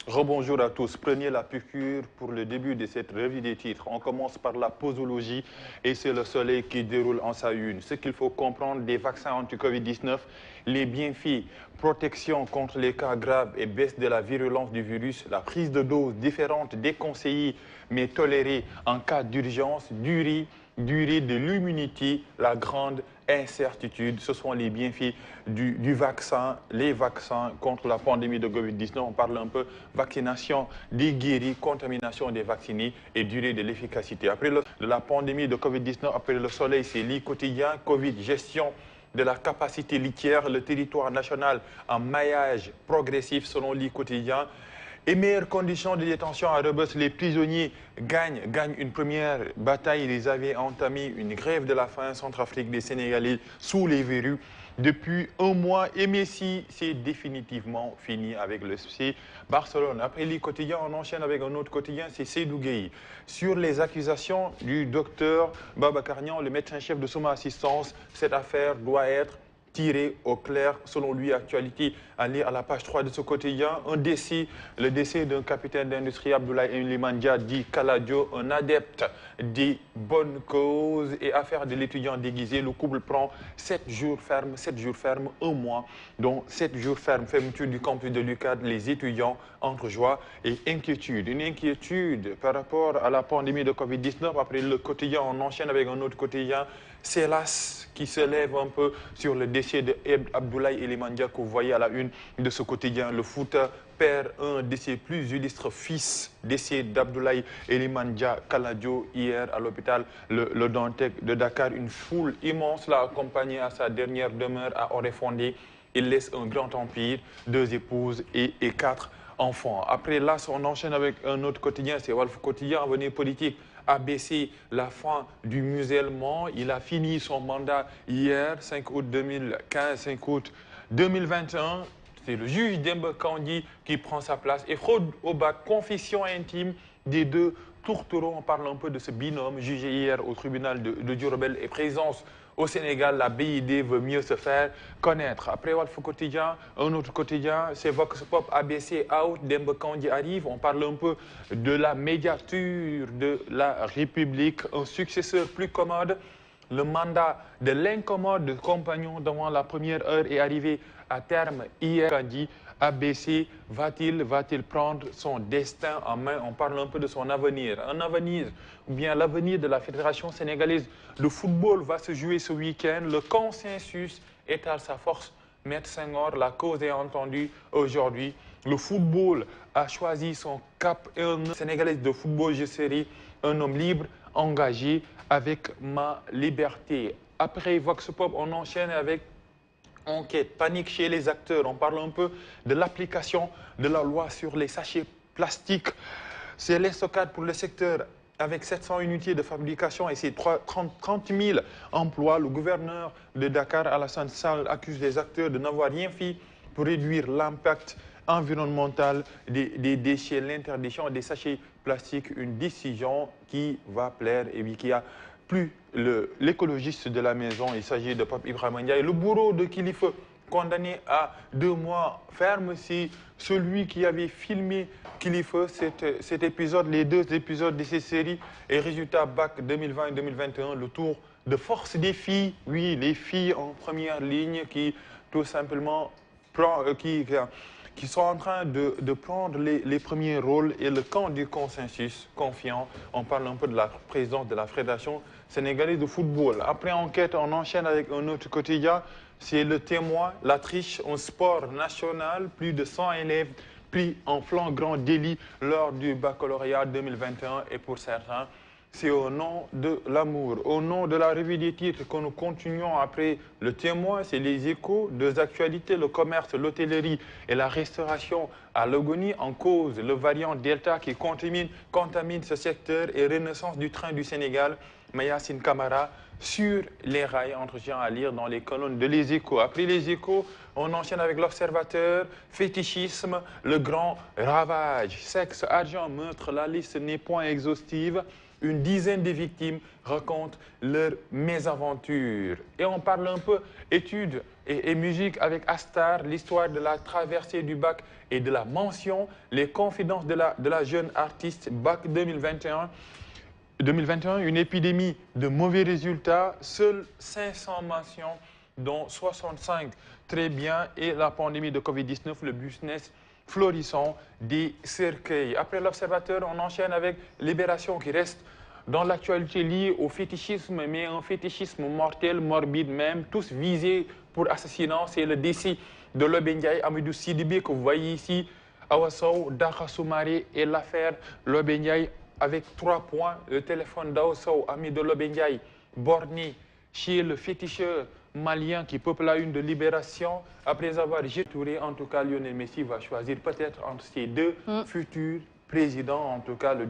Rebonjour à tous. Prenez la piqûre pour le début de cette revue des titres. On commence par la posologie et c'est le soleil qui déroule en sa une. Ce qu'il faut comprendre des vaccins anti-Covid-19, les bienfaits, protection contre les cas graves et baisse de la virulence du virus, la prise de doses différentes déconseillées mais tolérées en cas d'urgence, durée de l'immunité, la grande incertitude. Ce sont les bienfaits du vaccin, les vaccins contre la pandémie de Covid-19. On parle un peu vaccination des guéris, contamination des vaccinés et durée de l'efficacité. Après la pandémie de Covid-19, après le soleil, c'est l'I quotidien, Covid, gestion de la capacité litière, le territoire national en maillage progressif selon l'I quotidien. Et meilleures conditions de détention à Rebeuss, les prisonniers gagnent une première bataille. Ils avaient entamé une grève de la faim Centrafrique des Sénégalais sous les verrues depuis un mois. Et Messi, c'est définitivement fini avec le FC Barcelone. Après les quotidiens, on enchaîne avec un autre quotidien, c'est Seydou Gueye. Sur les accusations du docteur Babacar Niang, le médecin-chef de Soma Assistance, cette affaire doit être tiré au clair, selon lui, actualité, à lire à la page 3 de ce quotidien. Un décès, le décès d'un capitaine d'industrie, Abdoulaye Elimandia, dit Kaladio, un adepte des bonnes causes et affaire de l'étudiant déguisé. Le couple prend 7 jours ferme, un mois, dont 7 jours ferme, fermeture du campus de l'UCAD, les étudiants entre joie et inquiétude. Une inquiétude par rapport à la pandémie de Covid-19. Après le quotidien, on enchaîne avec un autre quotidien. C'est l'AS qui se lève un peu sur le décès d'Abdoulaye Elimandia que vous voyez à la une de ce quotidien. Le foot perd un de ses plus illustres fils, décès d'Abdoulaye Elimandia Kaladio hier à l'hôpital le Dantec de Dakar. Une foule immense l'a accompagné à sa dernière demeure à Oréfondé. Il laisse un grand empire, 2 épouses et 4 enfants. Après là, on enchaîne avec un autre quotidien, c'est Walf Quotidien, avenir politique. ABC, la fin du musellement. Il a fini son mandat hier, 5 août 2015, 5 août 2021. C'est le juge Demba Kandji qui prend sa place. Et fraude au bac, confession intime des 2 tourtereaux. On parle un peu de ce binôme jugé hier au tribunal de Diourbel et présence au Sénégal. La BID veut mieux se faire connaître. Après Walf Quotidien, un autre quotidien, c'est Vox Pop, ABC out, Demba Kandji arrive. On parle un peu de la médiature de la République, un successeur plus commode. Le mandat de l'incommode compagnon devant la première heure est arrivé à terme hier. ABC va-t-il prendre son destin en main? On parle un peu de son avenir. Un avenir, ou bien l'avenir de la Fédération sénégalaise de football va se jouer ce week-end. Le consensus étale sa force. Maître Senghor, la cause est entendue aujourd'hui. Le football a choisi son cap. Un Sénégalais de football, je serai un homme libre, engagé avec ma liberté. Après Vox Pop, on enchaîne avec enquête, panique chez les acteurs. On parle un peu de l'application de la loi sur les sachets plastiques. C'est l'estocade pour le secteur avec 700 unités de fabrication et c'est 30 000 emplois. Le gouverneur de Dakar, Alassane Sall, accuse les acteurs de n'avoir rien fait pour réduire l'impact environnemental des déchets, l'interdiction des sachets plastiques, une décision qui va plaire et qui a plus l'écologiste de la maison. Il s'agit de Pape Ibrahima Ndiaye. Le bourreau de Kilifeu, condamné à 2 mois ferme, c'est celui qui avait filmé Kilifeu, cet épisode, les 2 épisodes de cette série. Et résultat bac 2020 et 2021, le tour de force des filles. Oui, les filles en première ligne qui tout simplement qui sont en train de prendre les premiers rôles et le camp du consensus confiant. On parle un peu de la présidence de la Fédération sénégalaise de football. Après enquête, on enchaîne avec un autre quotidien. C'est le Témoin, la triche, un sport national. Plus de 100 élèves pris en flagrant délit lors du baccalauréat 2021 et pour certains, c'est au nom de l'amour, au nom de la revue des titres que nous continuons après le Témoin, c'est les échos, 2 actualités, le commerce, l'hôtellerie et la restauration à l'agonie en cause, le variant Delta qui contamine ce secteur et renaissance du train du Sénégal, Mayacine Camara, sur les rails, entretien à lire dans les colonnes de Les Échos. Après Les Échos, on enchaîne avec l'Observateur, fétichisme, le grand ravage, sexe, argent, meurtre, la liste n'est point exhaustive. Une dizaine de victimes racontent leurs mésaventures. Et on parle un peu études et musique avec Astar, l'histoire de la traversée du bac et de la mention, les confidences de la jeune artiste bac 2021. 2021, une épidémie de mauvais résultats, seules 500 mentions, dont 65 très bien, et la pandémie de Covid-19, le business florissant des cercueils. Après l'Observateur, on enchaîne avec Libération qui reste dans l'actualité liée au fétichisme, mais un fétichisme mortel, morbide même, tous visés pour assassinat. C'est le décès de Lobé Ndiaye, Amidou Sidibé, que vous voyez ici, Awa Sow, Daha Soumaré et l'affaire Lobé Ndiaye, avec 3 points, le téléphone d'Awa Sow, ami de Lobé Ndiaye, borné chez le féticheur malien qui peuple la une de Libération. Après avoir jeté, en tout cas, Lionel Messi va choisir peut-être entre ces deux futurs présidents, en tout cas le